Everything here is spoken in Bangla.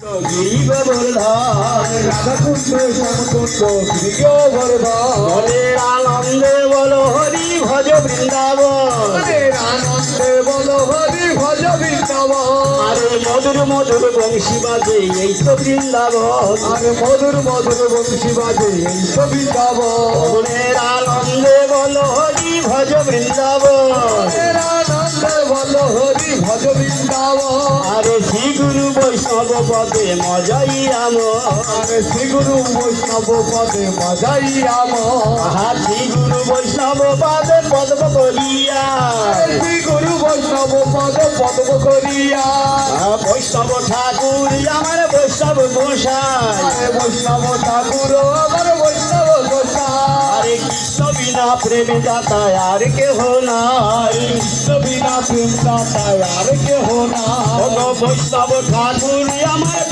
গিরি গোবর্ধন রাধাকুণ্ড শ্যামকুণ্ড গিরি গোবর্ধন মনের আনন্দে বলো হরি ভজ বৃন্দাবন মনের আনন্দে বলো হরি ভজ বৃন্দাবন আরে মধুর মধুর বংশী বাজে এই তো বৃন্দাবন আর মধুর মধুর বংশী বাজে এই তো বৃন্দাবন মনের আনন্দে বলো হরি ভজ বৃন্দাবন মনের আনন্দে বলো হরি ভজ বৃন্দাবন আরে শ্রী গুরু বৈষ্ণব পদে মজাই আমার আরে শ্রী গুরু বৈষ্ণব পদে মজাই আমার আহা শ্রী গুরু বৈষ্ণব পদে পদ্ম করিয়া শ্রী গুরু বৈষ্ণব পদ পদ্ম করিয়া বৈষ্ণব ঠাকুর আমার বৈষ্ণব গোসাই আরে বৈষ্ণব ঠাকুর আমার বৈষ্ণব গোসাই আরে কৃষ্ণ বিনা প্রেমী দাতা আর কেহ নাই কৃষ্ণ বিনা প্রেম দাতা আর কেহ না বৈষ্ণব ঠাকুর আমার